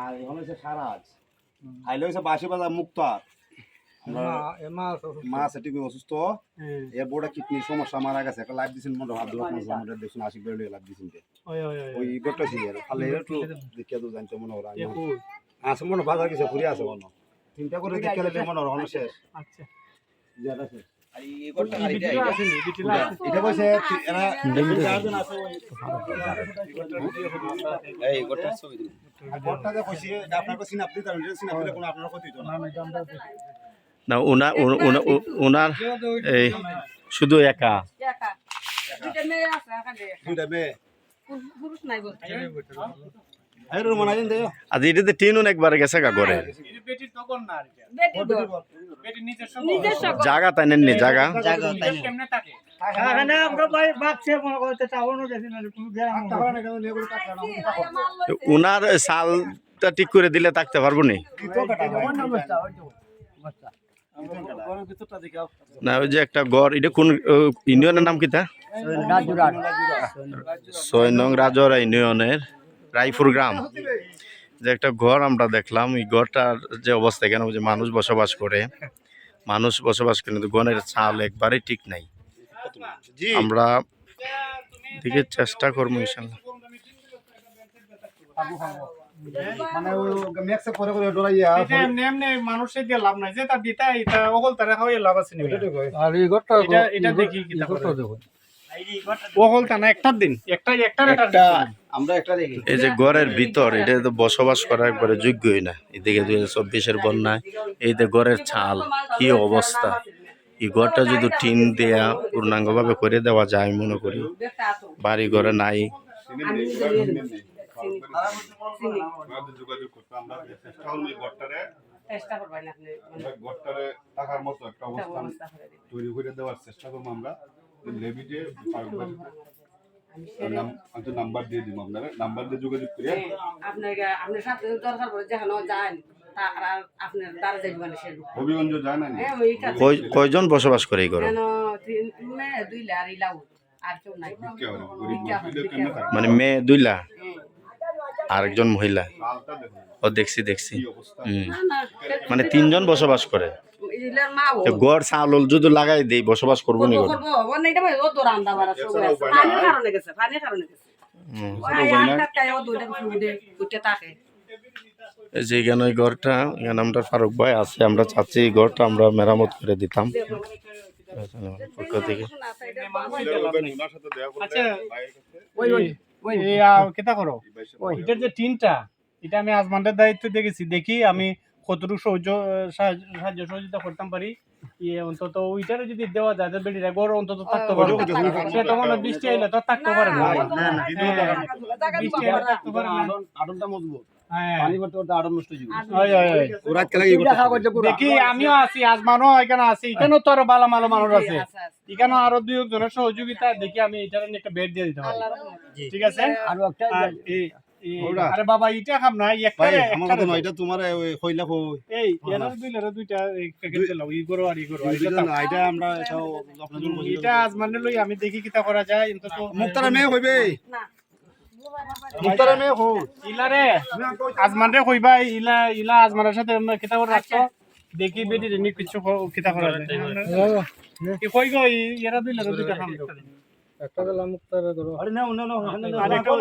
আর হলো হচ্ছে সারাজ আইলে হচ্ছে বাসি বাজার মুক্তার মাছ এটি অসুস্থ এর বড় কিডনির সমস্যা মারা গেছে একটা লাইফ দিছেন মনে হয় আমাদের দেখুন 80 বেড়ে লাইফ দিছেন ওই গোটা ছিল খালে একটু দেখিয়া তো জানতে মনে হয় আছে মনে বাজার কিছু ঘুরে আছে মনে চিন্তা করে দেখে গেলে মনে হয় শেষ আচ্ছা যারা আছে এটা কইছে এরা চারজন আছে এই গোটা ছবি দিন গোটা যে কইছে আপনার কো সিন আপনি তার সিন আপনি কোন আপনার ক্ষতি হতো না ওনার এই শুধু একা দুইটা মেয়ে পুরুষ নাই বলতে আরে রুমান আইন দেও আজ এটাতে টিনুন একবার গেছে গা ঘরে বেটির তখন না বেটি নিজস্ব জায়গা তাই নেননি জায়গা কেমনে থাকে এখানে আমরা ভাই বাচ্চা মনে করতে টাউনও গেছি না কোনো গ্রাম উনার সালটা ঠিক করে দিলে থাকতে পারবো নি না ওই যে একটা গড় এটা কোন ইউনিয়নের নাম কিতা 6 নং রাজরা ইউনিয়নের রায়পুর গ্রাম যে একটা ঘর আমরা দেখলাম এই ঘরটার যে অবস্থা এখানে যে মানুষ বসবাস করে কিন্তু ঘরের চাল একবারে ঠিক নাই আমরা দেখে চেষ্টা করবো ইনশাআল্লাহ মানে ওই ম্যাক্সে করে করে ডরাইয়া এটা নেমনে মানুষে দিয়ে লাভ নাই যে তা দিতা এটা ওগল তারা খাওয়াই লাভ আছে নি আর এই ঘরটা এটা দেখি কি করতে দেখো ওগল তা না একটা দিন একটা আমরা একটা দেখি এই যে ঘরের ভিতর এটা তো বসবাস করা একবারে যোগ্যই না এদিকে 2024-এর বন্যায় এই যে ঘরের ছাল কি অবস্থা এই ঘরটা যদি টিন দেয়া পূর্ণাঙ্গভাবে করে দেওয়া যায় মনে করি বাড়ি ঘরে নাই যোগাযোগ করতে আমরা চেষ্টা করব এই ঘরটারে টাকার মতো একটা অবস্থান তৈরি করে দেওয়ার চেষ্টা করব আমরা লেবিটে নাম্বার দিয়ে দিব আপনারা নাম্বার দিয়ে যোগাযোগ করে আপনার সাথে দরকার পড়ে যেখানে যান আর আপনার দ্বারা যাইবেন সে হবিগঞ্জ যায় না কয়জন বসবাস করে এই ঘরে দুই লারি লাউ আর কেউ নাই মানে মেয়ে দুইলা আরেকজন মহিলা ও দেখছি মানে 3 জন বসবাস করে গড় চাউল যদি লাগাই দেই বসবাস করবো নি যেখানে ওই ঘরটা এখানে আমরা ফারুক ভাই আছে আমরা চাচ্ছি এই ঘরটা আমরা মেরামত করে দিতাম পক্ষ থেকে কেটা করো এটার যে টিনটা এটা আমি আজমানের দায়িত্ব দেখেছি দেখি আমি কতটুকু সাহায্য সহযোগিতা করতাম পারি অন্তত ওইটারে যদি দেওয়া যায় বেটিরা গড় অন্তত থাকতে পারে সে তো মনে বৃষ্টি আইলে তো থাকতে পারে না বৃষ্টি আইলে থাকতে পারে না আড়নটা মজবুত দেখি আমিও আছি আজমানও এখানে আছি এখানেও তো আরো ভালো ভালো মানুষ আছে এখানে আরো 2 জনের সহযোগিতা দেখি আমি এটার একটা বেড দিয়ে দিতে পারি ঠিক আছে আরে বাবা এটা খাম না আমাদের নয়টা তোমার ওই কইলা এই এর দুইটা প্যাকেট দিলাও ই করো আর ই করো এটা আমরা আপনাদের জন্য এটা আজমানে লই আমি দেখি কিটা করা যায় অন্তত মুক্তারা মেয়ে হইবে না মুক্তারা মেয়ে হো ইলারে আজমানরে কইবা ইলা আজমানের সাথে কিটা করে রাখতো দেখি বেটি নি কিছু কিটা করা যায় কি কই গো এরা দুইটা খাম দাও একটা গলা মুক্তারে ধরো আরে না আরেকটা